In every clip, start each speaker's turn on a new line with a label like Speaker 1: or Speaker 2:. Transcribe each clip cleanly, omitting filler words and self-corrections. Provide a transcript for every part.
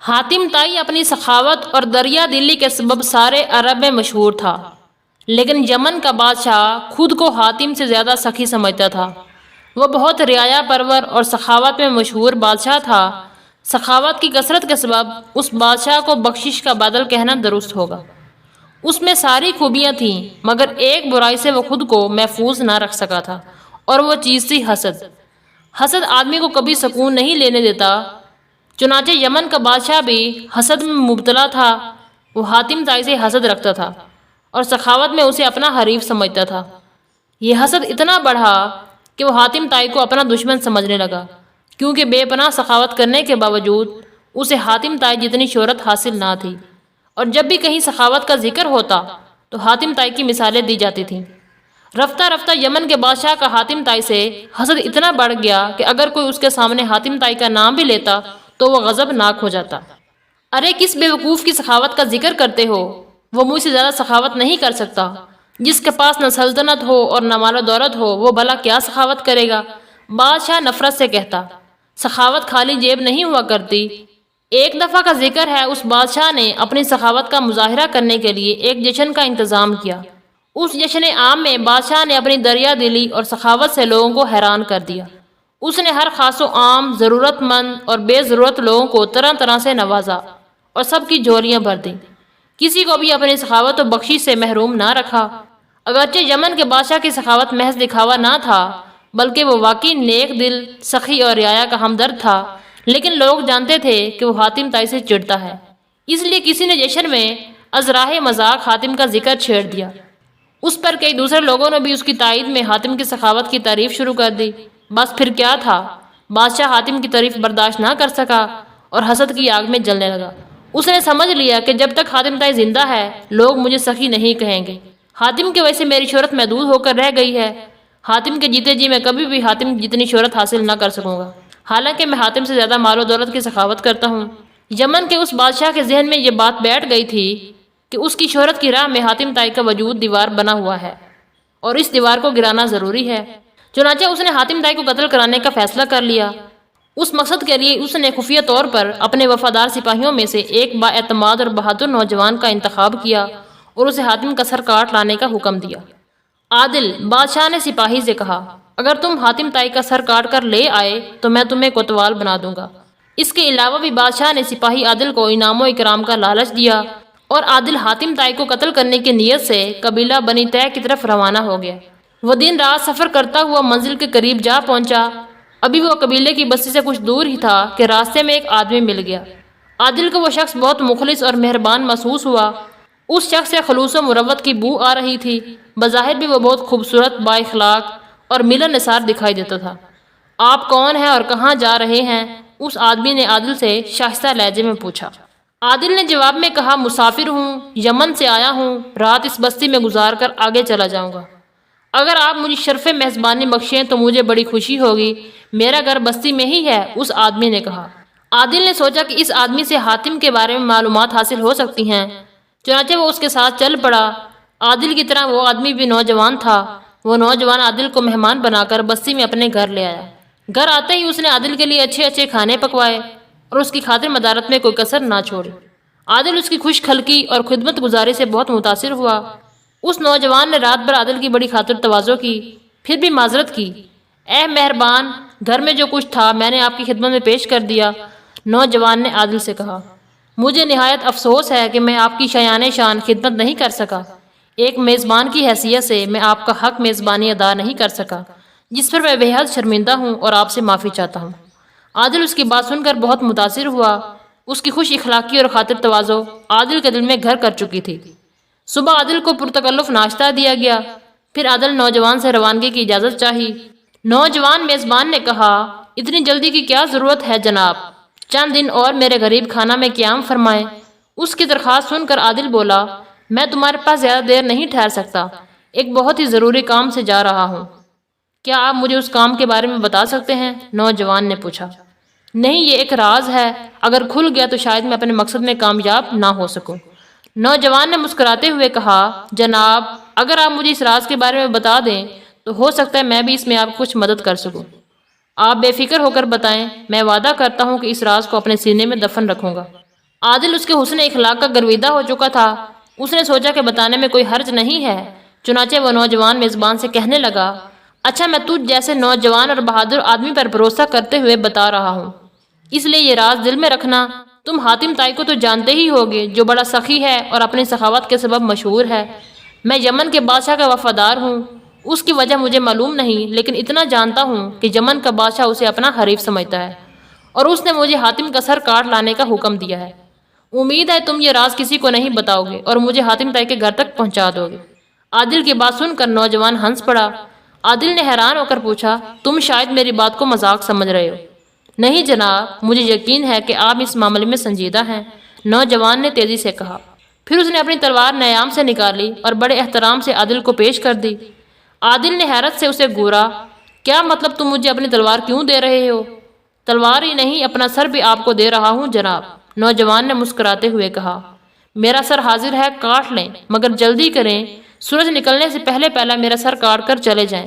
Speaker 1: حاتم طائی اپنی سخاوت اور دریا دلی کے سبب سارے عرب میں مشہور تھا، لیکن یمن کا بادشاہ خود کو حاتم سے زیادہ سخی سمجھتا تھا۔ وہ بہت رعایا پرور اور سخاوت میں مشہور بادشاہ تھا۔ سخاوت کی کثرت کے سبب اس بادشاہ کو بخشش کا بادل کہنا درست ہوگا۔ اس میں ساری خوبیاں تھیں، مگر ایک برائی سے وہ خود کو محفوظ نہ رکھ سکا تھا، اور وہ چیز تھی حسد۔ حسد آدمی کو کبھی سکون نہیں لینے دیتا۔ چنانچہ یمن کا بادشاہ بھی حسد میں مبتلا تھا۔ وہ حاتم طائی سے حسد رکھتا تھا اور سخاوت میں اسے اپنا حریف سمجھتا تھا۔ یہ حسد اتنا بڑھا کہ وہ حاتم طائی کو اپنا دشمن سمجھنے لگا، کیونکہ بے پناہ سخاوت کرنے کے باوجود اسے حاتم طائی جتنی شہرت حاصل نہ تھی، اور جب بھی کہیں سخاوت کا ذکر ہوتا تو حاتم طائی کی مثالیں دی جاتی تھیں۔ رفتہ رفتہ یمن کے بادشاہ کا حاتم طائی سے حسد اتنا بڑھ گیا کہ اگر کوئی اس کے سامنے حاتم طائی کا نام بھی لیتا تو وہ غضبناک ہو جاتا۔ ارے کس بے وقوف کی سخاوت کا ذکر کرتے ہو؟ وہ مجھ سے زیادہ سخاوت نہیں کر سکتا۔ جس کے پاس نہ سلطنت ہو اور نہ مال و دولت ہو، وہ بھلا کیا سخاوت کرے گا؟ بادشاہ نفرت سے کہتا، سخاوت خالی جیب نہیں ہوا کرتی۔ ایک دفعہ کا ذکر ہے، اس بادشاہ نے اپنی سخاوت کا مظاہرہ کرنے کے لیے ایک جشن کا انتظام کیا۔ اس جشن عام میں بادشاہ نے اپنی دریا دلی اور سخاوت سے لوگوں کو حیران کر دیا۔ اس نے ہر خاص و عام، ضرورت مند اور بے ضرورت لوگوں کو طرح طرح سے نوازا اور سب کی جھولیاں بھر دیں۔ کسی کو بھی اپنی سخاوت و بخشش سے محروم نہ رکھا۔ اگرچہ یمن کے بادشاہ کی سخاوت محض دکھاوا نہ تھا، بلکہ وہ واقعی نیک دل، سخی اور رعایا کا ہمدرد تھا، لیکن لوگ جانتے تھے کہ وہ حاتم طائی سے چڑھتا ہے، اس لیے کسی نے جشن میں از راہ مذاق حاتم کا ذکر چھیڑ دیا۔ اس پر کئی دوسرے لوگوں نے بھی اس کی تائید میں حاتم کی سخاوت کی تعریف شروع کر دی۔ بس پھر کیا تھا، بادشاہ حاتم کی تعریف برداشت نہ کر سکا اور حسد کی آگ میں جلنے لگا۔ اس نے سمجھ لیا کہ جب تک حاتم طائی زندہ ہے، لوگ مجھے سخی نہیں کہیں گے۔ حاتم کی وجہ سے میری شہرت محدود ہو کر رہ گئی ہے۔ حاتم کے جیتے جی میں کبھی بھی حاتم جتنی شہرت حاصل نہ کر سکوں گا، حالانکہ میں حاتم سے زیادہ مال و دولت کی سخاوت کرتا ہوں۔ یمن کے اس بادشاہ کے ذہن میں یہ بات بیٹھ گئی تھی کہ اس کی شہرت کی راہ میں حاتم طائی کا وجود دیوار بنا ہوا ہے، اور اس دیوار کو گرانا ضروری ہے۔ چنانچہ اس نے حاتم طائی کو قتل کرانے کا فیصلہ کر لیا۔ اس مقصد کے لیے اس نے خفیہ طور پر اپنے وفادار سپاہیوں میں سے ایک با اعتماد اور بہادر نوجوان کا انتخاب کیا اور اسے حاتم کا سر کاٹ لانے کا حکم دیا۔ عادل، بادشاہ نے سپاہی سے کہا، اگر تم حاتم طائی کا سر کاٹ کر لے آئے تو میں تمہیں کوتوال بنا دوں گا۔ اس کے علاوہ بھی بادشاہ نے سپاہی عادل کو انعام و اکرام کا لالچ دیا، اور عادل حاتم طائی کو قتل کرنے کی نیت سے قبیلہ بنی طے کی طرف روانہ ہو گیا۔ وہ دن رات سفر کرتا ہوا منزل کے قریب جا پہنچا۔ ابھی وہ قبیلے کی بستی سے کچھ دور ہی تھا کہ راستے میں ایک آدمی مل گیا۔ عادل کو وہ شخص بہت مخلص اور مہربان محسوس ہوا۔ اس شخص سے خلوص و مروت کی بو آ رہی تھی۔ بظاہر بھی وہ بہت خوبصورت، با اخلاق اور ملن نثار دکھائی دیتا تھا۔ آپ کون ہیں اور کہاں جا رہے ہیں؟ اس آدمی نے عادل سے شائستہ لہجے میں پوچھا۔ عادل نے جواب میں کہا، مسافر ہوں، یمن سے آیا ہوں، رات اس بستی میں گزار کر آگے چلا جاؤں گا۔ اگر آپ مجھے شرف میزبانی بخشیں تو مجھے بڑی خوشی ہوگی۔ میرا گھر بستی میں ہی ہے، اس آدمی نے کہا۔ عادل نے سوچا کہ اس آدمی سے حاتم کے بارے میں معلومات حاصل ہو سکتی ہیں، چنانچہ وہ اس کے ساتھ چل پڑا۔ عادل کی طرح وہ آدمی بھی نوجوان تھا۔ وہ نوجوان عادل کو مہمان بنا کر بستی میں اپنے گھر لے آیا۔ گھر آتے ہی اس نے عادل کے لیے اچھے اچھے کھانے پکوائے اور اس کی خاطر مدارت میں کوئی کسر نہ چھوڑی۔ عادل اس کی خوش خلقی اور خدمت گزاری سے بہت متاثر ہوا۔ اس نوجوان نے رات بھر عادل کی بڑی خاطر تواضع کی، پھر بھی معذرت کی۔ اے مہربان، گھر میں جو کچھ تھا میں نے آپ کی خدمت میں پیش کر دیا۔ نوجوان نے عادل سے کہا، مجھے نہایت افسوس ہے کہ میں آپ کی شایان شان خدمت نہیں کر سکا۔ ایک میزبان کی حیثیت سے میں آپ کا حق میزبانی ادا نہیں کر سکا، جس پر میں بے حد شرمندہ ہوں اور آپ سے معافی چاہتا ہوں۔ عادل اس کی بات سن کر بہت متاثر ہوا۔ اس کی خوش اخلاقی اور خاطر تواضع عادل کے دل میں گھر کر چکی تھی۔ صبح عادل کو پرتکلف ناشتہ دیا گیا، پھر عادل نوجوان سے روانگی کی اجازت چاہی۔ نوجوان میزبان نے کہا، اتنی جلدی کی کیا ضرورت ہے جناب، چند دن اور میرے غریب خانہ میں قیام فرمائیں۔ اس کی درخواست سن کر عادل بولا، میں تمہارے پاس زیادہ دیر نہیں ٹھہر سکتا، ایک بہت ہی ضروری کام سے جا رہا ہوں۔ کیا آپ مجھے اس کام کے بارے میں بتا سکتے ہیں؟ نوجوان نے پوچھا۔ نہیں، یہ ایک راز ہے، اگر کھل گیا تو شاید میں اپنے مقصد میں کامیاب نہ ہو سکوں۔ نوجوان نے مسکراتے ہوئے کہا، جناب اگر آپ مجھے اس راز کے بارے میں بتا دیں تو ہو سکتا ہے میں بھی اس میں آپ کچھ مدد کر سکوں۔ آپ بے فکر ہو کر بتائیں، میں وعدہ کرتا ہوں کہ اس راز کو اپنے سینے میں دفن رکھوں گا۔ عادل اس کے حسن اخلاق کا گرویدہ ہو چکا تھا۔ اس نے سوچا کہ بتانے میں کوئی حرج نہیں ہے، چنانچہ وہ نوجوان میزبان سے کہنے لگا، اچھا میں تجھ جیسے نوجوان اور بہادر آدمی پر بھروسہ کرتے ہوئے بتا رہا ہوں، اس لیے یہ راز دل میں رکھنا، تم حاتم طائی کو تو جانتے ہی ہوگے جو بڑا سخی ہے اور اپنی سخاوت کے سبب مشہور ہے۔ میں یمن کے بادشاہ کا وفادار ہوں، اس کی وجہ مجھے معلوم نہیں، لیکن اتنا جانتا ہوں کہ یمن کا بادشاہ اسے اپنا حریف سمجھتا ہے اور اس نے مجھے حاتم کا سر کاٹ لانے کا حکم دیا ہے۔ امید ہے تم یہ راز کسی کو نہیں بتاؤ گے اور مجھے حاتم طائی کے گھر تک پہنچا دو گے۔ عادل کی بات سن کر نوجوان ہنس پڑا۔ عادل نے حیران ہو کر پوچھا، تم شاید میری بات کو مذاق سمجھ رہے ہو۔ نہیں جناب، مجھے یقین ہے کہ آپ اس معاملے میں سنجیدہ ہیں، نوجوان نے تیزی سے کہا۔ پھر اس نے اپنی تلوار نیام سے نکالی اور بڑے احترام سے عادل کو پیش کر دی۔ عادل نے حیرت سے اسے گھورا، کیا مطلب تم مجھے اپنی تلوار کیوں دے رہے ہو؟ تلوار ہی نہیں، اپنا سر بھی آپ کو دے رہا ہوں جناب، نوجوان نے مسکراتے ہوئے کہا۔ میرا سر حاضر ہے، کاٹ لیں، مگر جلدی کریں، سورج نکلنے سے پہلے پہلا میرا سر کاٹ کر چلے جائیں،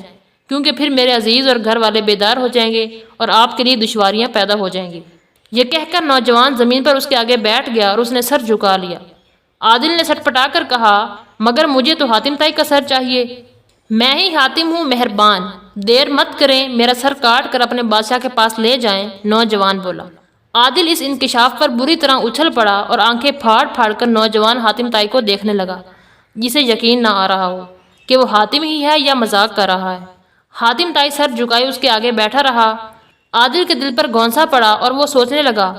Speaker 1: کیونکہ پھر میرے عزیز اور گھر والے بیدار ہو جائیں گے اور آپ کے لیے دشواریاں پیدا ہو جائیں گی۔ یہ کہہ کر نوجوان زمین پر اس کے آگے بیٹھ گیا اور اس نے سر جھکا لیا۔ عادل نے سٹپٹا کر کہا، مگر مجھے تو حاتم طائی کا سر چاہیے۔ میں ہی حاتم ہوں، مہربان، دیر مت کریں، میرا سر کاٹ کر اپنے بادشاہ کے پاس لے جائیں، نوجوان بولا۔ عادل اس انکشاف پر بری طرح اچھل پڑا اور آنکھیں پھاڑ پھاڑ کر نوجوان حاتم طائی کو دیکھنے لگا، جسے یقین نہ آ رہا ہو کہ وہ حاتم ہی ہے یا مذاق کر رہا ہے۔ حاتم طائی سر جھکائے اس کے آگے بیٹھا رہا۔ عادل کے دل پر گونسا پڑا اور وہ سوچنے لگا،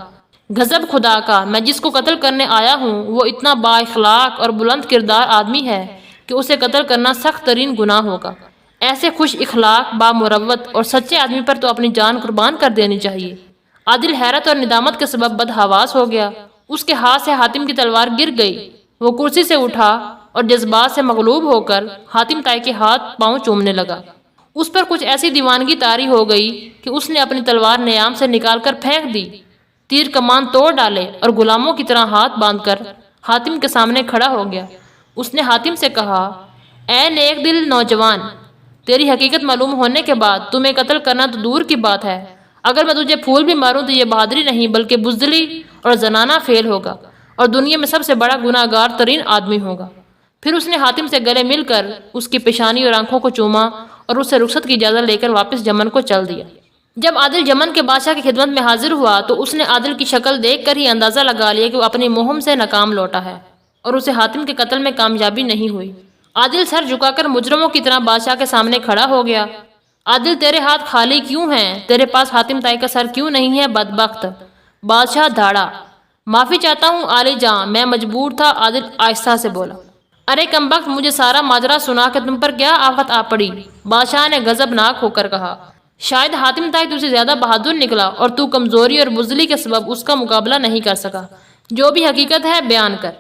Speaker 1: غضب خدا کا، میں جس کو قتل کرنے آیا ہوں وہ اتنا با اخلاق اور بلند کردار آدمی ہے کہ اسے قتل کرنا سخت ترین گناہ ہوگا۔ ایسے خوش اخلاق، با مروت اور سچے آدمی پر تو اپنی جان قربان کر دینی چاہیے۔ عادل حیرت اور ندامت کے سبب بدحواس ہو گیا۔ اس کے ہاتھ سے حاتم کی تلوار گر گئی۔ وہ کرسی سے اٹھا اور جذبات سے مغلوب ہو کر حاتم طائی کے ہاتھ پاؤں چومنے لگا۔ اس پر کچھ ایسی دیوانگی طاری ہو گئی کہ اس نے اپنی تلوار نیام سے نکال کر پھینک دی، تیر کمان توڑ ڈالے اور غلاموں کی طرح ہاتھ باندھ کر حاتم کے سامنے کھڑا ہو گیا۔ اس نے حاتم سے کہا، اے نیک دل نوجوان، تیری حقیقت معلوم ہونے کے بعد تمہیں قتل کرنا تو دور کی بات ہے، اگر میں تجھے پھول بھی ماروں تو یہ بہادری نہیں بلکہ بزدلی اور زنانہ فعل ہوگا اور دنیا میں سب سے بڑا گناہ گار ترین آدمی ہوگا۔ پھر اس نے حاتم سے گلے مل کر اس کی پیشانی اور آنکھوں کو چوما اور اس سے رخصت کی اجازت لے کر واپس یمن کو چل دیا۔ جب عادل یمن کے بادشاہ کی خدمت میں حاضر ہوا تو اس نے عادل کی شکل دیکھ کر ہی اندازہ لگا لیا کہ وہ اپنی مہم سے ناکام لوٹا ہے اور اسے حاتم کے قتل میں کامیابی نہیں ہوئی۔ عادل سر جھکا کر مجرموں کی طرح بادشاہ کے سامنے کھڑا ہو گیا۔ عادل تیرے ہاتھ خالی کیوں ہیں؟ تیرے پاس حاتم طائی کا سر کیوں نہیں ہے بدبخت؟ بادشاہ دھاڑا، معافی چاہتا ہوں عالی جاں، میں مجبور تھا، عادل آہستہ سے بولا۔ ارے کمبخت، مجھے سارا ماجرا سنا کہ تم پر کیا آفت آ پڑی، بادشاہ نے غضبناک ہو کر کہا۔ شاید حاتم طائی تجھ سے زیادہ بہادر نکلا اور تو کمزوری اور بزدلی کے سبب اس کا مقابلہ نہیں کر سکا، جو بھی حقیقت ہے بیان کر۔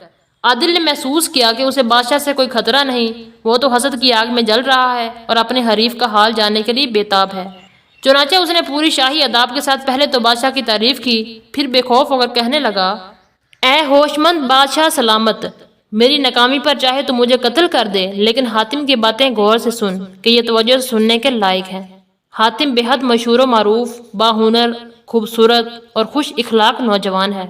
Speaker 1: عادل نے محسوس کیا کہ اسے بادشاہ سے کوئی خطرہ نہیں، وہ تو حسد کی آگ میں جل رہا ہے اور اپنے حریف کا حال جاننے کے لیے بےتاب ہے۔ چنانچہ اس نے پوری شاہی اداب کے ساتھ پہلے تو بادشاہ کی تعریف کی، پھر بے خوف ہو کر کہنے لگا، اے ہوش مند بادشاہ سلامت، میری ناکامی پر چاہے تو مجھے قتل کر دے، لیکن حاتم کی باتیں غور سے سن کہ یہ توجہ سے سننے کے لائق ہیں۔ حاتم بے حد مشہور و معروف، باہنر، خوبصورت اور خوش اخلاق نوجوان ہے۔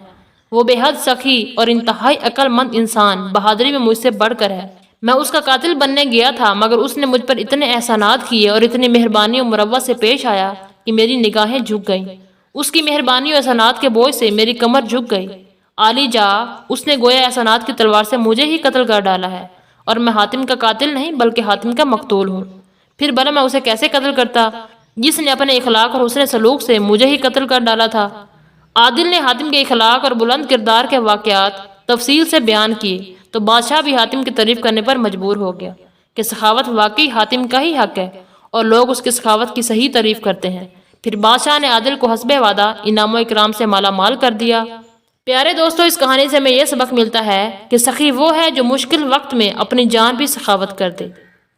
Speaker 1: وہ بے حد سخی اور انتہائی عقل مند انسان بہادری میں مجھ سے بڑھ کر ہے۔ میں اس کا قاتل بننے گیا تھا، مگر اس نے مجھ پر اتنے احسانات کیے اور اتنی مہربانی و مروت سے پیش آیا کہ میری نگاہیں جھک گئیں۔ اس کی مہربانی و احسانات کے بوجھ سے میری کمر جھک گئی۔ عالی جا، اس نے گویا احسانات کی تلوار سے مجھے ہی قتل کر ڈالا ہے اور میں حاتم کا قاتل نہیں بلکہ حاتم کا مقتول ہوں۔ پھر بھلا میں اسے کیسے قتل کرتا جس نے اپنے اخلاق اور حسن سلوک سے مجھے ہی قتل کر ڈالا تھا؟ عادل نے حاتم کے اخلاق اور بلند کردار کے واقعات تفصیل سے بیان کیے تو بادشاہ بھی حاتم کی تعریف کرنے پر مجبور ہو گیا کہ سخاوت واقعی حاتم کا ہی حق ہے اور لوگ اس کی سخاوت کی صحیح تعریف کرتے ہیں۔ پھر بادشاہ نے عادل کو حسب وعدہ انعام و اکرام سے مالا مال کر دیا۔ پیارے دوستو، اس کہانی سے ہمیں یہ سبق ملتا ہے کہ سخی وہ ہے جو مشکل وقت میں اپنی جان بھی سخاوت کر دے۔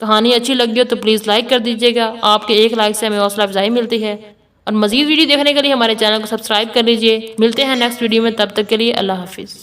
Speaker 1: کہانی اچھی لگی ہو تو پلیز لائک کر دیجیے گا، آپ کے ایک لائک سے ہمیں حوصلہ افزائی ملتی ہے، اور مزید ویڈیو دیکھنے کے لیے ہمارے چینل کو سبسکرائب کر لیجیے۔ ملتے ہیں نیکسٹ ویڈیو میں، تب تک کے لیے اللہ حافظ۔